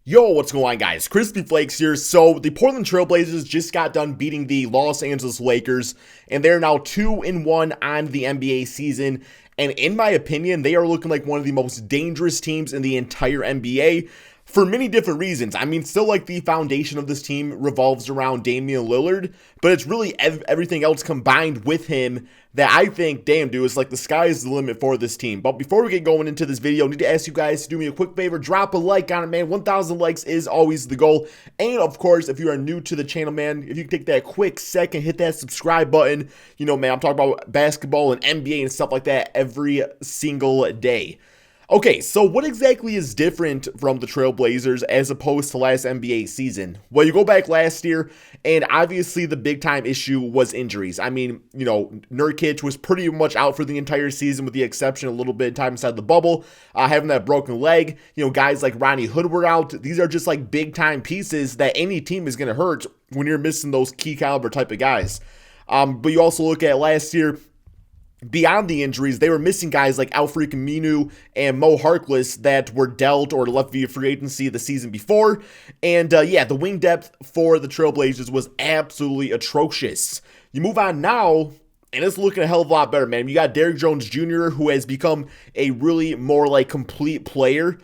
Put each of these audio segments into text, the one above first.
Yo, what's going on, guys? Crispy Flakes here. So the Portland Trailblazers just got done beating the Los Angeles Lakers, and they're now 2-1 on the NBA season. And in my opinion, they are looking like one of the most dangerous teams in the entire NBA for many different reasons. I mean, still like the foundation of this team revolves around Damian Lillard, but it's really everything else combined with him that I think, damn dude, it's like the sky is the limit for this team. But before we get going into this video, I need to ask you guys to do me a quick favor, drop a like on it, man. 1,000 likes is always the goal. And of course, if you are new to the channel, man, if you can take that quick second, hit that subscribe button. You know, man, I'm talking about basketball and NBA and stuff like that every single day. Okay, so what exactly is different from the Trailblazers as opposed to last NBA season? Well, you go back last year, and obviously the big-time issue was injuries. I mean, you know, Nurkic was pretty much out for the entire season with the exception of a little bit of time inside the bubble, having that broken leg. You know, guys like Ronnie Hood were out. These are just like big-time pieces that any team is going to hurt when you're missing those key caliber type of guys. But you also look at last year, beyond the injuries, they were missing guys like Al-Farouq Aminu and Mo Harkless that were dealt or left via free agency the season before. And yeah, the wing depth for the Trailblazers was absolutely atrocious. You move on now, and it's looking a hell of a lot better, man. You got Trent Jr, who has become a really more like complete player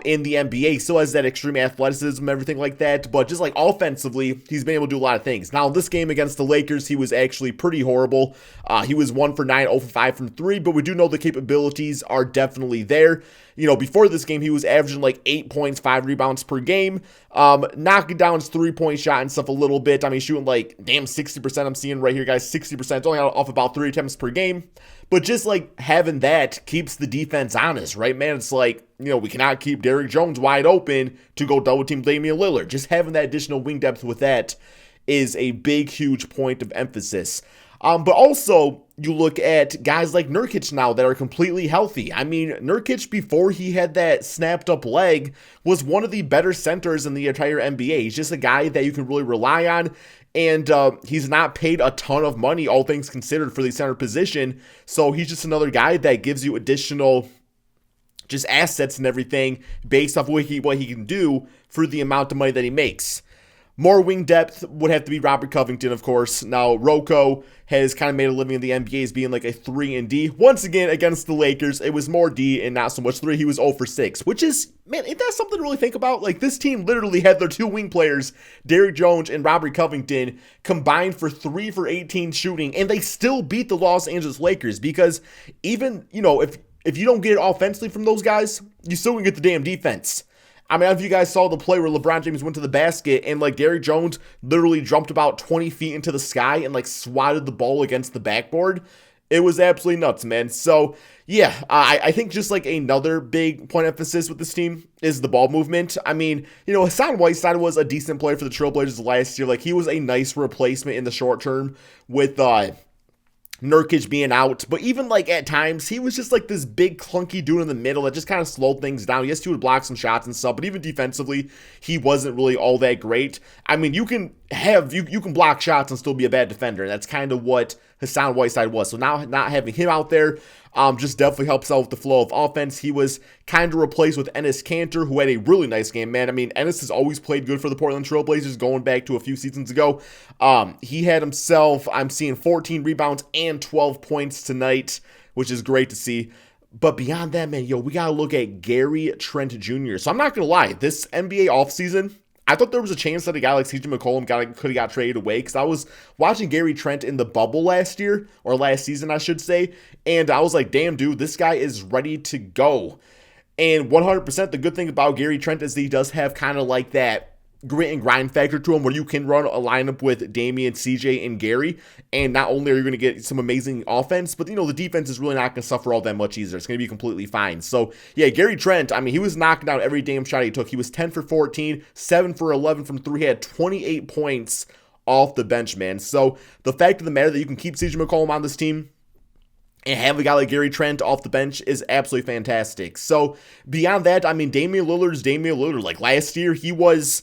in the NBA. Still has that extreme athleticism and everything like that, but just like offensively, he's been able to do a lot of things. Now, this game against the Lakers, he was actually pretty horrible. He was 1 for 9, 0 for 5 from 3, but we do know the capabilities are definitely there. You know, before this game, he was averaging like 8 points, 5 rebounds per game, knocking down his three-point shot and stuff a little bit. I mean, shooting like, damn, 60% I'm seeing right here, guys, 60%. It's only off about 3 attempts per game. But just like having that keeps the defense honest, right, man? It's like, you know, we cannot keep Derrick Jones wide open to go double team Damian Lillard. Just having that additional wing depth with that is a big, huge point of emphasis. But also, you look at guys like Nurkic now that are completely healthy. I mean, Nurkic, before he had that snapped up leg, was one of the better centers in the entire NBA. He's just a guy that you can really rely on. And he's not paid a ton of money, all things considered, for the center position. So he's just another guy that gives you additional just assets and everything based off what he can do for the amount of money that he makes. More wing depth would have to be Robert Covington, of course. Now, Rocco has kind of made a living in the NBA as being like a 3 and D. Once again, against the Lakers, it was more D and not so much 3. He was 0 for 6, which is, man, ain't that something to really think about? Like, this team literally had their 2 wing players, Derrick Jones and Robert Covington, combined for 3 for 18 shooting, and they still beat the Los Angeles Lakers because even, you know, if you don't get it offensively from those guys, you still can get the damn defense. I mean, if you guys saw the play where LeBron James went to the basket and like Derrick Jones literally jumped about 20 feet into the sky and like swatted the ball against the backboard, it was absolutely nuts, man. So yeah, I think just like another big point of emphasis with this team is the ball movement. I mean, you know, Hassan Whiteside was a decent player for the Trailblazers last year. Like, he was a nice replacement in the short term with Nurkic being out, but even like at times he was just like this big clunky dude in the middle that just kind of slowed things down. Yes, he would block some shots and stuff, but even defensively he wasn't really all that great. I mean, you can block shots and still be a bad defender, and that's kind of what Hassan Whiteside was. So now not having him out there just definitely helps out with the flow of offense. He was kind of replaced with Enes Kanter, who had a really nice game, man. I mean, Enes has always played good for the Portland Trailblazers going back to a few seasons ago. He had himself, I'm seeing 14 rebounds and 12 points tonight, which is great to see. But beyond that, man, yo, we got to look at Gary Trent Jr. So I'm not going to lie, this NBA offseason, I thought there was a chance that a guy like CJ McCollum could have got traded away, because I was watching Gary Trent in the bubble last year, or last season, I should say, and I was like, damn, dude, this guy is ready to go. And 100%, the good thing about Gary Trent is that he does have kind of like that grit and grind factor to him, where you can run a lineup with Damian, CJ, and Gary, and not only are you going to get some amazing offense, but, you know, the defense is really not going to suffer all that much either. It's going to be completely fine. So, yeah, Gary Trent, I mean, he was knocking down every damn shot he took. He was 10 for 14, 7 for 11 from 3. He had 28 points off the bench, man. So, the fact of the matter that you can keep CJ McCollum on this team and have a guy like Gary Trent off the bench is absolutely fantastic. So, beyond that, I mean, Damian Lillard's Damian Lillard. Like, last year, he was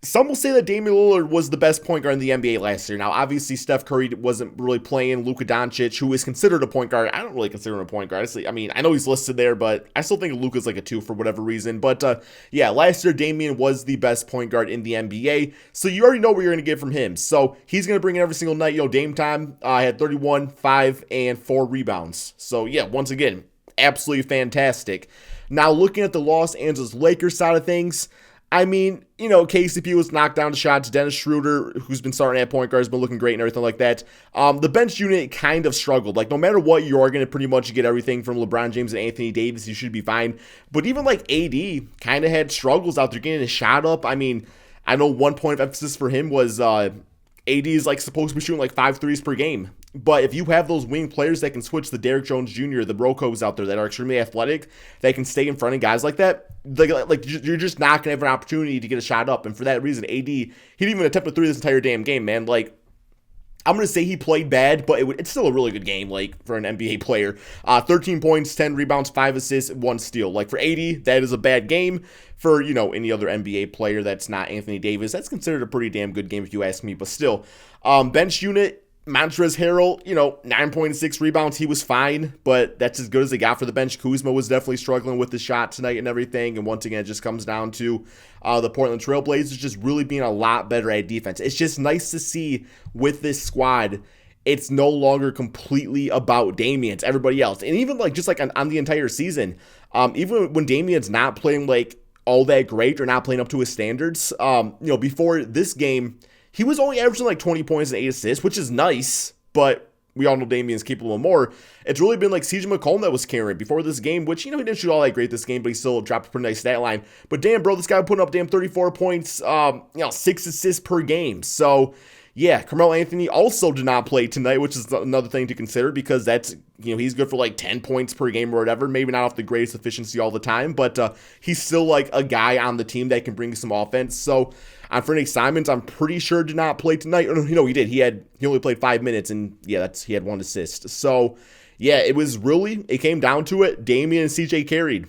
Some will say that Damian Lillard was the best point guard in the NBA last year. Now, obviously, Steph Curry wasn't really playing. Luka Doncic, who is considered a point guard, I don't really consider him a point guard. Honestly, I mean, I know he's listed there, but I still think Luka's like a 2 for whatever reason. But yeah, last year, Damian was the best point guard in the NBA. So you already know what you're going to get from him. So he's going to bring in every single night. Dame time had 31, 5, and 4 rebounds. So yeah, once again, absolutely fantastic. Now, looking at the Los Angeles Lakers side of things, I mean, KCP was knocked down to shots. Dennis Schroeder, who's been starting at point guard, has been looking great and everything like that. The bench unit kind of struggled. Like, no matter what, you are going to pretty much get everything from LeBron James and Anthony Davis. You should be fine. But even, like, AD kind of had struggles out there getting his shot up. I mean, I know one point of emphasis for him was AD is, like, supposed to be shooting, like, 5 threes per game. But if you have those wing players that can switch, the Derrick Jones Jr., the Brocos out there that are extremely athletic, that can stay in front of guys like that, like you're just not going to have an opportunity to get a shot up. And for that reason, AD, he didn't even attempt a 3 this entire damn game, man. Like, I'm going to say he played bad, but it's still a really good game, like, for an NBA player. 13 points, 10 rebounds, 5 assists, 1 steal. Like, for AD, that is a bad game. For, any other NBA player that's not Anthony Davis, that's considered a pretty damn good game if you ask me. But still, bench unit, Montrezl Harrell, 9.6 rebounds. He was fine, but that's as good as they got for the bench. Kuzma was definitely struggling with the shot tonight and everything. And once again, it just comes down to the Portland Trail Blazers just really being a lot better at defense. It's just nice to see with this squad, it's no longer completely about Damian. It's everybody else. And even on the entire season, even when Damian's not playing like all that great or not playing up to his standards, before this game, he was only averaging like 20 points and 8 assists, which is nice, but we all know Damian's capable of more. It's really been like CJ McCollum that was carrying before this game, which, he didn't shoot all that great this game, but he still dropped a pretty nice stat line. But damn, bro, this guy putting up 34 points, 6 assists per game. So, yeah, Carmelo Anthony also did not play tonight, which is another thing to consider because that's, he's good for like 10 points per game or whatever. Maybe not off the greatest efficiency all the time, but he's still like a guy on the team that can bring some offense. So, Anfernee Simons, I'm pretty sure did not play tonight. He did. He only played 5 minutes, and yeah, he had 1 assist. So, yeah, it came down to it. Damian and CJ carried.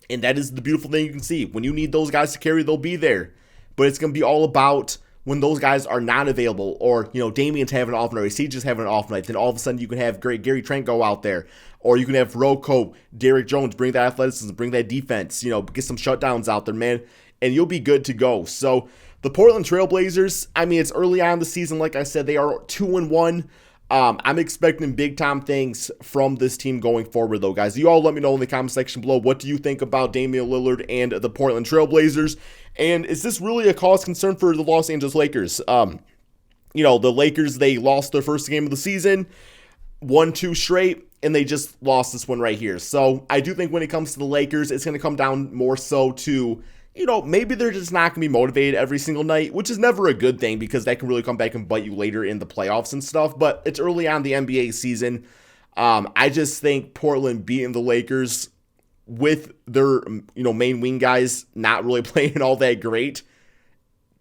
And that is the beautiful thing you can see. When you need those guys to carry, they'll be there. But it's going to be all about when those guys are not available, or, Damian's having an off night, or CJ's having an off night, then all of a sudden you can have Gary Trent go out there, or you can have Rocco, Derrick Jones, bring that athleticism, bring that defense, get some shutdowns out there, man, and you'll be good to go. So the Portland Trail Blazers, I mean, it's early on in the season, like I said, they are 2-1. I'm expecting big-time things from this team going forward, though, guys. You all let me know in the comment section below. What do you think about Damian Lillard and the Portland Trail Blazers? And is this really a cause concern for the Los Angeles Lakers? The Lakers, they lost their first game of the season, 1-2 straight, and they just lost this one right here. So I do think when it comes to the Lakers, it's going to come down more so to, maybe they're just not going to be motivated every single night, which is never a good thing because that can really come back and bite you later in the playoffs and stuff. But it's early on in the NBA season. I just think Portland beating the Lakers with their, main wing guys not really playing all that great,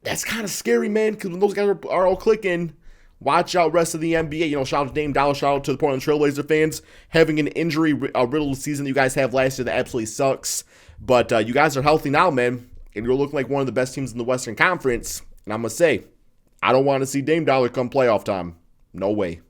that's kind of scary, man, because when those guys are all clicking, watch out rest of the NBA. Shout out to Dame Dollar, shout out to the Portland Trailblazer fans. Having an injury riddled season that you guys have last year that absolutely sucks. But you guys are healthy now, man, and you're looking like one of the best teams in the Western Conference. And I'm going to say, I don't want to see Dame Dollar come playoff time. No way.